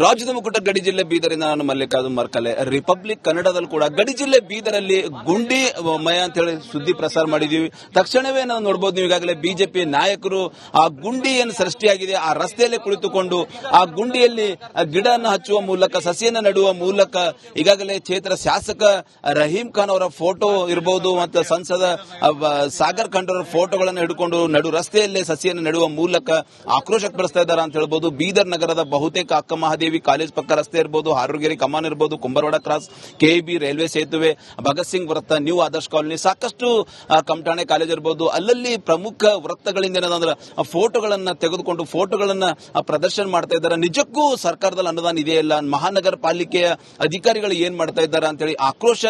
ರಾಜ್ಯದ ಮುಕುಟ ಗಡಿ ಜಿಲ್ಲೆ ಬೀದರಿಂದ ನಾನು ಮಲ್ಲಿಕಾರ್ಜುನ್ ಮರ್ಕಲೆ. ರಿಪಬ್ಲಿಕ್ ಕನ್ನಡದಲ್ಲಿ ಕೂಡ ಗಡಿ ಜಿಲ್ಲೆ ಬೀದರಲ್ಲಿ ಗುಂಡಿ ಮಯ ಅಂತ ಹೇಳಿ ಸುದ್ದಿ ಪ್ರಸಾರ ಮಾಡಿದೀವಿ. ತಕ್ಷಣವೇ ನಾವು ನೋಡಬಹುದು, ನೀವು ಈಗಾಗಲೇ ಬಿಜೆಪಿ ನಾಯಕರು ಆ ಗುಂಡಿ ಏನು ಸೃಷ್ಟಿಯಾಗಿದೆ ಆ ರಸ್ತೆಯಲ್ಲೇ ಕುಳಿತುಕೊಂಡು ಆ ಗುಂಡಿಯಲ್ಲಿ ಗಿಡವನ್ನು ಹಚ್ಚುವ ಮೂಲಕ, ಸಸಿಯನ್ನು ನೆಡುವ ಮೂಲಕ ಈಗಾಗಲೇ ಕ್ಷೇತ್ರ ಶಾಸಕ ರಹೀಂ ಖಾನ್ ಅವರ ಫೋಟೋ ಇರಬಹುದು ಮತ್ತು ಸಂಸದ ಸಾಗರ್ ಖಂಡ್ ಅವರ ಫೋಟೋಗಳನ್ನು ಹಿಡ್ಕೊಂಡು ನಡು ರಸ್ತೆಯಲ್ಲೇ ಸಸಿಯನ್ನು ನೆಡುವ ಮೂಲಕ ಆಕ್ರೋಶ ವ್ಯಕ್ತಪಡಿಸ್ತಾ ಇದ್ದಾರೆ ಅಂತ ಹೇಳ್ಬೋದು. ಬೀದರ್ ನಗರದ ಬಹುತೇಕ ಅಕ್ಕ ಮಹಾದೇವಿ ಕಾಲೇಜ್ ಪಕ್ಕ ರಸ್ತೆ ಇರಬಹುದು, ಹಾರೂರ್ಗೆರೆ ಕಮಾನ್ ಇರಬಹುದು, ಕುಂಬರವಾಡ ಕ್ರಾಸ್, ಕೆಇಬಿ ರೈಲ್ವೆ ಸೇತುವೆ, ಭಗತ್ ಸಿಂಗ್ ವೃತ್ತ, ನ್ಯೂ ಆದರ್ಶ್ ಕಾಲೋನಿ, ಸಾಕಷ್ಟು ಕಮಟಾಣೆ ಕಾಲೇಜ್ ಇರಬಹುದು, ಅಲ್ಲಲ್ಲಿ ಪ್ರಮುಖ ವೃತ್ತಗಳಿಂದ ಏನಂದ್ರೆ ಫೋಟೋಗಳನ್ನ ತೆಗೆದುಕೊಂಡು ಫೋಟೋಗಳನ್ನ ಪ್ರದರ್ಶನ ಮಾಡ್ತಾ ಇದ್ದಾರೆ. ನಿಜಕ್ಕೂ ಸರ್ಕಾರದಲ್ಲಿ ಅನುದಾನ ಇದೆಯಲ್ಲ, ಮಹಾನಗರ ಪಾಲಿಕೆಯ ಅಧಿಕಾರಿಗಳು ಏನ್ ಮಾಡ್ತಾ ಇದ್ದಾರೆ ಅಂತ ಹೇಳಿ ಆಕ್ರೋಶ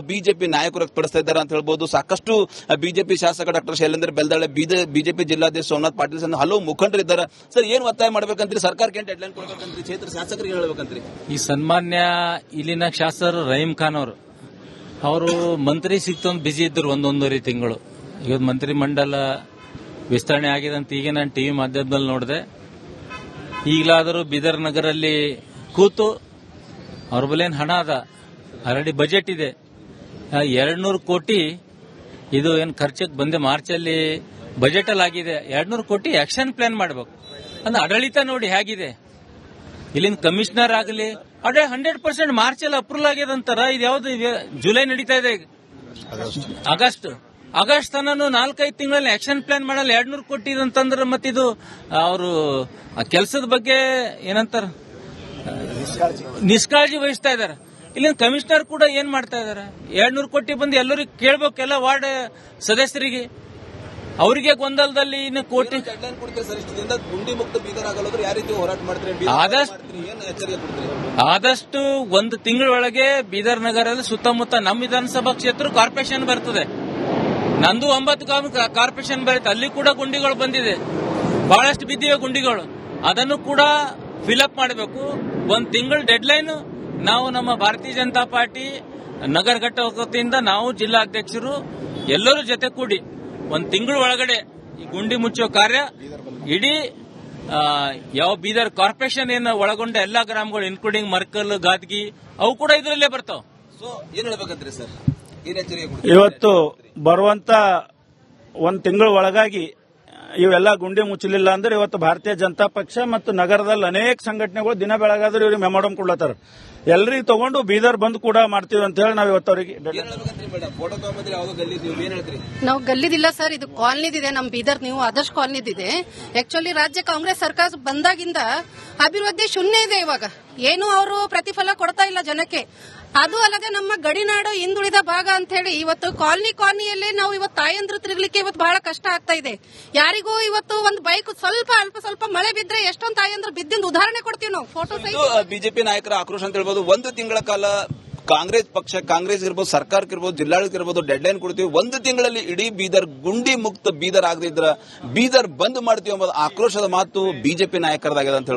ಬಿಜೆಪಿ ನಾಯಕರು ವ್ಯಕ್ತಪಡಿಸ್ತಾ ಇದ್ದಾರೆ ಅಂತ ಹೇಳ್ಬಹುದು. ಸಾಕಷ್ಟು ಬಿಜೆಪಿ ಶಾಸಕ ಡಾಕ್ಟರ್ ಶೈಲೇಂದ್ರ ಬೆಲ್ದಾಳೆ, ಬಿಜೆಪಿ ಜಿಲ್ಲಾಧ್ಯಕ್ಷ ಸೋಮನಾಥ್ ಪಾಟೀಲ್ ಸಹ ಹಲವು ಮುಖಂಡರಿದ್ದಾರೆ. ಸರ್, ಏನ್ ಒತ್ತಾಯ ಮಾಡ್ಬೇಕಂತ್ರಿ? ಸರ್ಕಾರಕ್ಕೆ ಏನ್ ಡೆಡ್ಲೈನ್ ಕೊಡ್ಬೇಕಂತ್ರಿ? ಕ್ಷೇತ್ರ ಶಾಸಕರಿಗೆ ಹೇಳ್ಬೇಕಂತ್ರಿ? ಈ ಸನ್ಮಾನ್ಯ ಇಲ್ಲಿನ ಶಾಸಕರು ರಹೀಂ ಖಾನ್ ಅವರು ಮಂತ್ರಿ ಸಿಕ್ತೊಂದು ಬಿಜಿ ಇದ್ರು ಒಂದೊಂದೂವರೆ ತಿಂಗಳು. ಇವತ್ತು ಮಂತ್ರಿ ಮಂಡಲ ವಿಸ್ತರಣೆ ಆಗಿದೆ ಅಂತ ಈಗ ನಾನು ಟಿವಿ ಮಾಧ್ಯಮದಲ್ಲಿ ನೋಡಿದೆ. ಈಗಲಾದರೂ ಬೀದರ್ ನಗರಲ್ಲಿ ಕೂತು ಅವ್ರ ಬಲ್ಲೇನು ಹಣ ಅದ, ಆಲ್ರೆಡಿ ಬಜೆಟ್ ಇದೆ, 200 ಕೋಟಿ ಇದು ಏನು ಖರ್ಚಿಗೆ ಬಂದೆ. ಮಾರ್ಚಲ್ಲಿ ಬಜೆಟ್ ಅಲ್ಲಿ ಆಗಿದೆ. 200 ಕೋಟಿ ಆಕ್ಷನ್ ಪ್ಲಾನ್ ಮಾಡಬೇಕು. ಅಂದ್ರೆ ಆಡಳಿತ ನೋಡಿ ಹೇಗಿದೆ. ಇಲ್ಲಿನ ಕಮಿಷನರ್ ಆಗಲಿ 100% ಮಾರ್ಚ್ ಅಲ್ಲಿ ಅಪ್ರೂವಲ್ ಆಗಿದೆ ಅಂತಾರ. ಇದು ಯಾವ್ದು ಜುಲೈ ನಡೀತಾ ಇದೆ, ಆಗಸ್ಟ್ ತನೂ 4-5 ತಿಂಗಳಲ್ಲಿ ಆಕ್ಷನ್ ಪ್ಲಾನ್ ಮಾಡಲ್ಲ. 200 ಕೋಟಿ ಅಂತಂದ್ರೆ ಮತ್ತಿದು ಅವರು ಕೆಲಸದ ಬಗ್ಗೆ ಏನಂತಾರ ನಿಷ್ಕಾಳಜಿ ವಹಿಸ್ತಾ ಇದಾರೆ. ಇಲ್ಲಿನ ಕಮಿಷನರ್ ಕೂಡ ಏನ್ ಮಾಡ್ತಾ ಇದಾರೆ? 200 ಕೋಟಿ ಬಂದು ಎಲ್ಲರಿಗೂ ಕೇಳಬೇಕು, ಎಲ್ಲ ವಾರ್ಡ್ ಸದಸ್ಯರಿಗೆ. ಅವರಿಗೆ ಗೊಂದಲದಲ್ಲಿ ಇನ್ನು ಕೋಟಿ ಗುಂಡಿ ಮುಕ್ತ ಬೀದರ್ ಆಗಲ್ಲ ಯಾವ ರೀತಿ ಹೋರಾಟ ಮಾಡ್ತಾರೆ? ಆದಷ್ಟು 1 ತಿಂಗಳೊಳಗೆ ಬೀದರ್ ನಗರದ ಸುತ್ತಮುತ್ತ ನಮ್ಮ ವಿಧಾನಸಭಾ ಕ್ಷೇತ್ರ ಕಾರ್ಪೊರೇಷನ್ ಬರ್ತದೆ. ನಂದು 9 ಕಾರ್ಪೊರೇಷನ್ ಬರುತ್ತೆ. ಅಲ್ಲಿ ಕೂಡ ಗುಂಡಿಗಳು ಬಂದಿದೆ, ಬಹಳಷ್ಟು ಬಿದ್ದಿವೆ ಗುಂಡಿಗಳು. ಅದನ್ನು ಕೂಡ ಫಿಲ್ಅಪ್ ಮಾಡಬೇಕು. 1 ತಿಂಗಳ ಡೆಡ್ಲೈನ್ ನಾವು ನಮ್ಮ ಭಾರತೀಯ ಜನತಾ ಪಾರ್ಟಿ ನಗರ ಘಟಕದಿಂದ ನಾವು ಜಿಲ್ಲಾಧ್ಯಕ್ಷರು ಎಲ್ಲರೂ ಜೊತೆ ಕೂಡಿ 1 ತಿಂಗಳ ಒಳಗಡೆ ಈ ಗುಂಡಿ ಮುಚ್ಚೋ ಕಾರ್ಯ ಇಡೀ ಯಾವ ಬೀದರ್ ಕಾರ್ಪೊರೇಷನ್ ಏನು ಒಳಗೊಂಡ ಎಲ್ಲಾ ಗ್ರಾಮಗಳು ಇನ್ಕ್ಲೂಡಿಂಗ್ ಮರ್ಕಲ್, ಗಾದ್ಗಿ ಅವು ಕೂಡ ಇದರಲ್ಲೇ ಬರ್ತಾವ. ಸೊ ಏನ್ ಹೇಳ್ಬೇಕಂತ್ರಿ ಸರ್? ಇವತ್ತು ಬರುವಂತ 1 ತಿಂಗಳ ಒಳಗಾಗಿ ಇವೆಲ್ಲ ಗುಂಡಿ ಮುಚ್ಚಲಿಲ್ಲ ಅಂದ್ರೆ ಇವತ್ತು ಭಾರತೀಯ ಜನತಾ ಪಕ್ಷ ಮತ್ತು ನಗರದಲ್ಲಿ ಅನೇಕ ಸಂಘಟನೆಗಳು ದಿನ ಬೆಳಗಾದ್ರೆ ಇವ್ರಿಗೆ ಮೆಮೋರಂ ಕೊಡ್ಲತ್ತಾರ. ಎಲ್ಲರಿಗೂ ತಗೊಂಡು ಬೀದರ್ ಬಂದ್ ಕೂಡ ಮಾಡ್ತೀವಿ ಅಂತ ಹೇಳಿ ನಾವು ಇವತ್ತು ಅವರಿಗೆ ನಾವು ಗಲ್ಲಿದಿಲ್ಲ ಸರ್, ಇದು ಕಾಲನಿದಿದೆ ನಮ್ಮ ಬೀದರ್ ನೀವು ಆದರ್ಶ್ ಕಾಲನಿದಿದೆ. ಆಕ್ಚುಲಿ ರಾಜ್ಯ ಕಾಂಗ್ರೆಸ್ ಸರ್ಕಾರ ಬಂದಾಗಿಂದ ಅಭಿವೃದ್ಧಿ ಶೂನ್ಯ ಇದೆ. ಇವಾಗ ಏನು ಅವರು ಪ್ರತಿಫಲ ಕೊಡ್ತಾ ಇಲ್ಲ ಜನಕ್ಕೆ. ಅದು ಅಲ್ಲದೆ ನಮ್ಮ ಗಡಿನಾಡು ಹಿಂದುಳಿದ ಭಾಗ ಅಂತ ಹೇಳಿ ಇವತ್ತು ಕಾಲನಿಯಲ್ಲಿ ನಾವು ಇವತ್ತು ತಾಯಂದ್ರು ತಿರುಗಲಿಕ್ಕೆ ಇವತ್ತು ಬಹಳ ಕಷ್ಟ ಆಗ್ತಾ ಇದೆ. ಯಾರಿಗೂ ಇವತ್ತು ಒಂದು ಬೈಕ್ ಸ್ವಲ್ಪ ಮಳೆ ಬಿದ್ರೆ ಎಷ್ಟೊಂದು ತಾಯಂದ್ರು ಬಿದ್ದಿಂದ ಉದಾಹರಣೆ ಕೊಡ್ತೀವಿ ನಾವು ಫೋಟೋ. ಬಿಜೆಪಿ ನಾಯಕರ ಆಕ್ರೋಶ ಅಂತ ಹೇಳ್ಬೋದು. 1 ತಿಂಗಳ ಕಾಲ ಕಾಂಗ್ರೆಸ್ ಪಕ್ಷ, ಕಾಂಗ್ರೆಸ್ ಇರ್ಬೋದು, ಸರ್ಕಾರಕ್ಕೆ ಇರ್ಬೋದು, ಜಿಲ್ಲಾಡಳಿತ ಇರ್ಬೋದು, ಡೆಡ್ಲೈನ್ ಕೊಡ್ತೀವಿ. 1 ತಿಂಗಳಲ್ಲಿ ಇಡೀ ಬೀದರ್ ಗುಂಡಿ ಮುಕ್ತ ಬೀದರ್ ಆಗದಿದ್ರ ಬೀದರ್ ಬಂದ್ ಮಾಡ್ತೀವಿ ಎಂಬುದು ಆಕ್ರೋಶದ ಮಾತು ಬಿಜೆಪಿ ನಾಯಕರದಾಗಿದೆ ಅಂತ ಹೇಳ್ಬೋದು.